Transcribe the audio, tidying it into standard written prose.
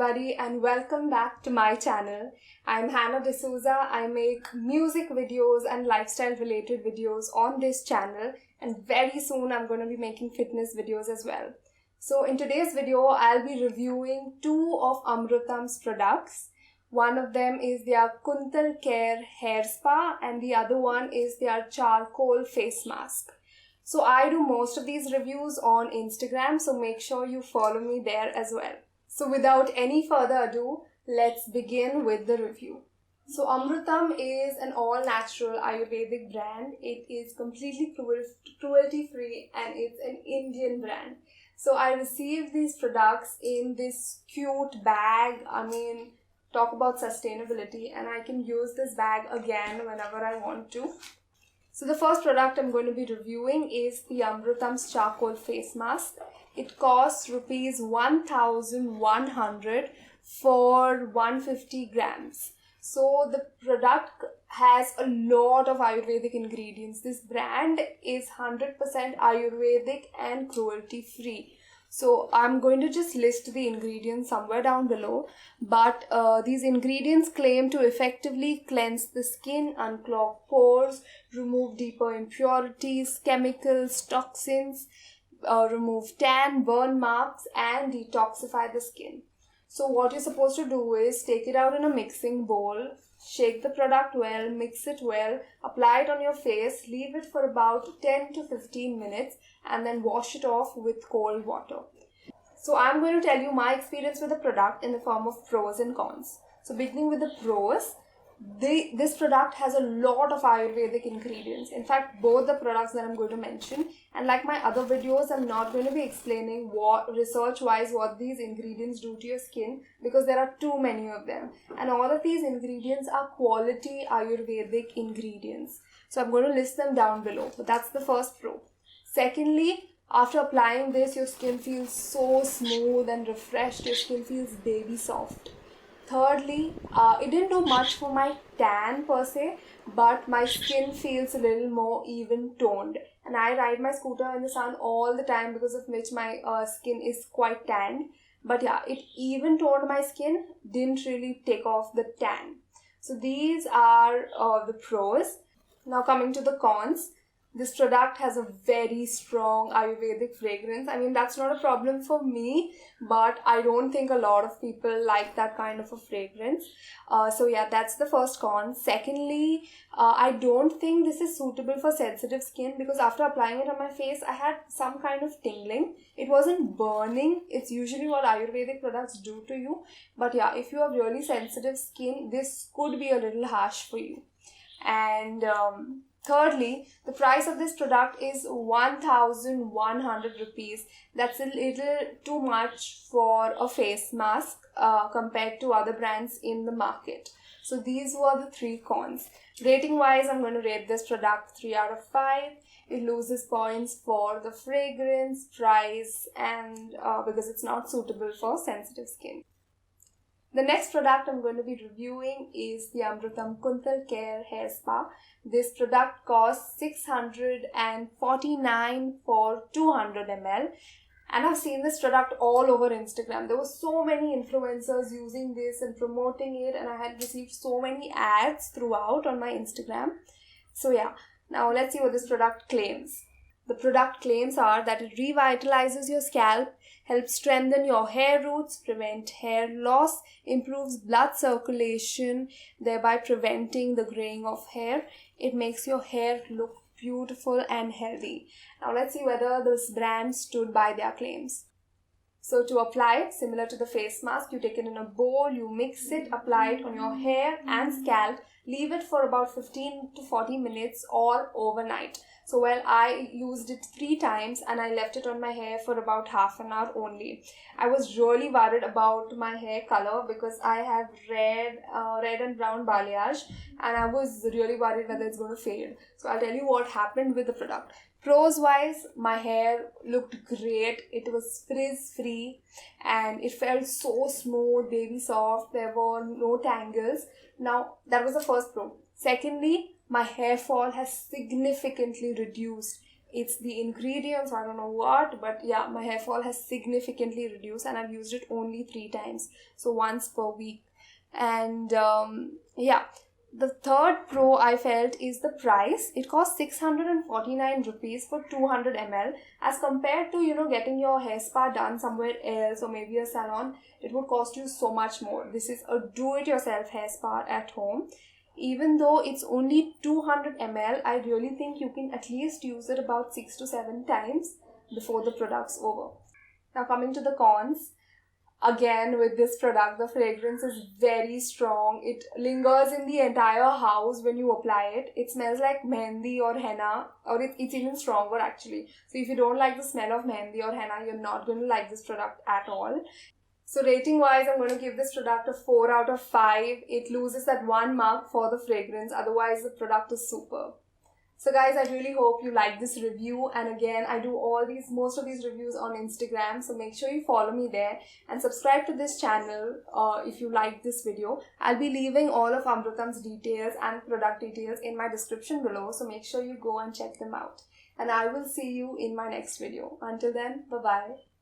everybody and welcome back to my channel. I'm Hannah D'Souza. I make music videos and lifestyle related videos on this channel, and very soon I'm going to be making fitness videos as well. So in today's video, I'll be reviewing two of Amrutam's products. One of them is their Kuntal Care Hair Spa and the other one is their charcoal face mask. So I do most of these reviews on Instagram, so make sure you follow me there as well. So without any further ado, let's begin with the review. So Amrutam is an all-natural Ayurvedic brand. It is completely cruelty-free and it's an Indian brand. So I received these products in this cute bag. Talk about sustainability, and I can use this bag again whenever I want to. So the first product I'm going to be reviewing is the Amrutam's charcoal face mask. It costs rupees 1,100 for 150 grams. So the product has a lot of Ayurvedic ingredients. This brand is 100% Ayurvedic and cruelty free. So I'm going to just list the ingredients somewhere down below, but these ingredients claim to effectively cleanse the skin, unclog pores, remove deeper impurities, chemicals, toxins, remove tan, burn marks, and detoxify the skin. So what you're supposed to do is take it out in a mixing bowl, shake the product well, mix it well, apply it on your face, leave it for about 10 to 15 minutes and then wash it off with cold water. So I'm going to tell you my experience with the product in the form of pros and cons. So beginning with the pros, this product has a lot of Ayurvedic ingredients. In fact, both the products that I'm going to mention, and like my other videos, I'm not going to be explaining what research-wise what these ingredients do to your skin, because there are too many of them. And all of these ingredients are quality Ayurvedic ingredients. So I'm going to list them down below. But that's the first pro. Secondly, after applying this, your skin feels so smooth and refreshed. Your skin feels baby soft. Thirdly, it didn't do much for my tan per se, but my skin feels a little more even toned. And I ride my scooter in the sun all the time, because of which my skin is quite tanned. But yeah, it even toned my skin, didn't really take off the tan. So these are the pros. Now coming to the cons. This product has a very strong Ayurvedic fragrance. That's not a problem for me, but I don't think a lot of people like that kind of a fragrance. So yeah, that's the first con. Secondly, I don't think this is suitable for sensitive skin, because after applying it on my face, I had some kind of tingling. It wasn't burning. It's usually what Ayurvedic products do to you. But yeah, if you have really sensitive skin, this could be a little harsh for you. And thirdly, the price of this product is 1,100 rupees. That's a little too much for a face mask compared to other brands in the market. So these were the three cons. Rating wise, I'm going to rate this product 3 out of 5. It loses points for the fragrance, price, and because it's not suitable for sensitive skin. The next product I'm going to be reviewing is the Amrutam Kuntal Care Hair Spa. This product costs 649 for 200 ml. And I've seen this product all over Instagram. There were so many influencers using this and promoting it, and I had received so many ads throughout on my Instagram. So yeah, now let's see what this product claims. The product claims are that it revitalizes your scalp, helps strengthen your hair roots, prevent hair loss, improves blood circulation, thereby preventing the graying of hair. It makes your hair look beautiful and healthy. Now let's see whether this brand stood by their claims. So to apply it, similar to the face mask, you take it in a bowl, you mix it, apply it on your hair and scalp, leave it for about 15 to 40 minutes or overnight. So I used it 3 times and I left it on my hair for about half an hour only. I was really worried about my hair color because I have red and brown balayage, and I was really worried whether it's going to fade. So I'll tell you what happened with the product. Pros wise, my hair looked great. It was frizz-free and it felt so smooth, baby soft. There were no tangles. Now that was the first pro. Secondly, my hair fall has significantly reduced. it's the ingredients, I don't know what, but yeah, my hair fall has significantly reduced, and I've used it only 3 times, so once per week. And yeah, the third pro I felt is the price. It costs 649 rupees for 200 ml, as compared to getting your hair spa done somewhere else or maybe a salon. It would cost you so much more. This is a do-it-yourself hair spa at home. Even though it's only 200 ml, I really think you can at least use it about 6 to 7 times before the product's over. Now coming to the cons. Again, with this product, the fragrance is very strong. It lingers in the entire house when you apply it. It smells like mehndi or henna, or it's even stronger actually. So if you don't like the smell of mehndi or henna, you're not going to like this product at all. So rating wise, I'm going to give this product a 4 out of 5. It loses that 1 mark for the fragrance. Otherwise, the product is superb. So guys, I really hope you like this review, and again, I do most of these reviews on Instagram, so make sure you follow me there and subscribe to this channel if you like this video. I'll be leaving all of Amrutam's details and product details in my description below, so make sure you go and check them out. And I will see you in my next video. Until then, bye-bye.